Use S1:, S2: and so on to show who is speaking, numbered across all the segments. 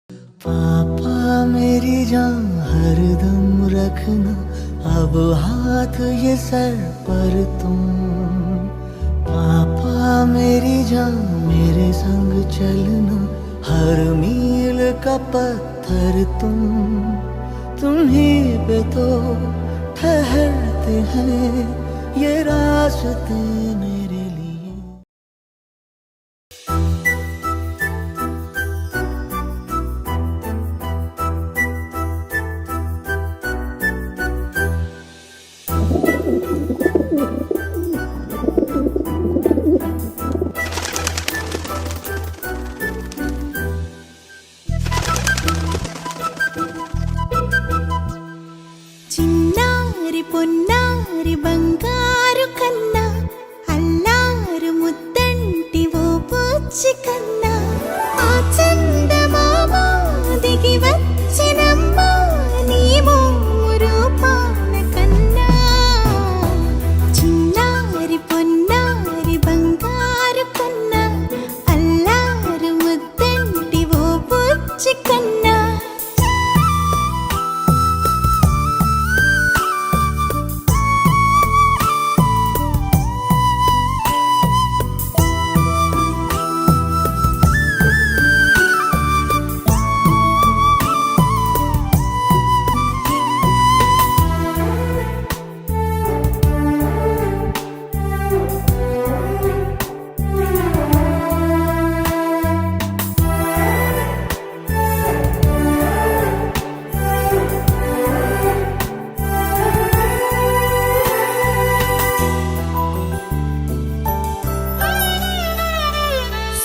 S1: पापा मेरी जान हरदम रखना, अब हाथ ये सर पर तुम। पापा मेरी जान मेरे संग चलना, हर मील का पत्थर तुम ही पे तो ठहरते हैं ये रास्ते मेरे लिए।
S2: చిన్నారి పొన్నారి బంగారు కన్నా, అల్లారు ముద్దంటి ఓ పుచ్చి కన్నా, ఆ చందమామ దిగి వచ్చినమ్మ నీ మోము రూపాల కన్నా. చిన్నారి పొన్నారి బంగారు కన్నా, అల్లారు ముద్దంటి ఓ పుచ్చి కన్నా.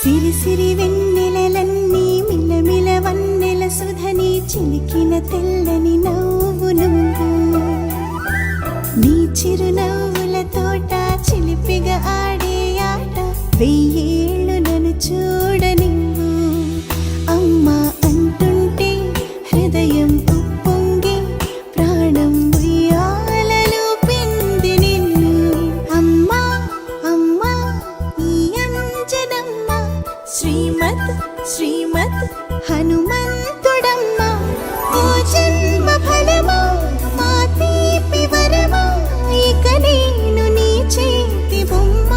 S2: సిరి సిరి వెన్నెలలన్నీ మిలమిల వన్నెల సుధని చిలికిన తెల్లని నవ్వు నువ్వు. నీ చిరునవ్వుల తోట చిలిపిగా ఆడే ఆట, వెయ్యేళ్ళు నన్ను చూడనివ్వు. అమ్మా అంటుంటే హృదయం ఉప్పొంగి ప్రాణం ఉయ్యాలలో పిండి నిన్ను. అమ్మా అమ్మా ఈ అంజనమ్మ, శ్రీమత్ శ్రీమత్ హనుమంతుడమ్మ. ఓ జన్మ ఫలమా మా తీపి వరమా, ఇక నేను నీ చేతి బొమ్మ.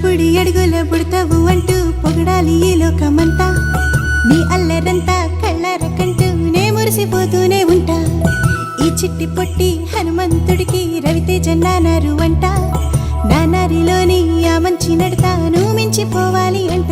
S2: బుడి అడుగుల బుడతావు అంటూ పొగడాలి ఈ లోకమంతా. నీ అల్లరంతా కళ్ళారకంటూ నే మురిసిపోతూనే ఉంటా. ఈ చిట్టి పొట్టి హనుమంతుడికి రవితేజ నానారు అంట. నానారిలోని ఆ మంచి నడతాను మించిపోవాలి అంట.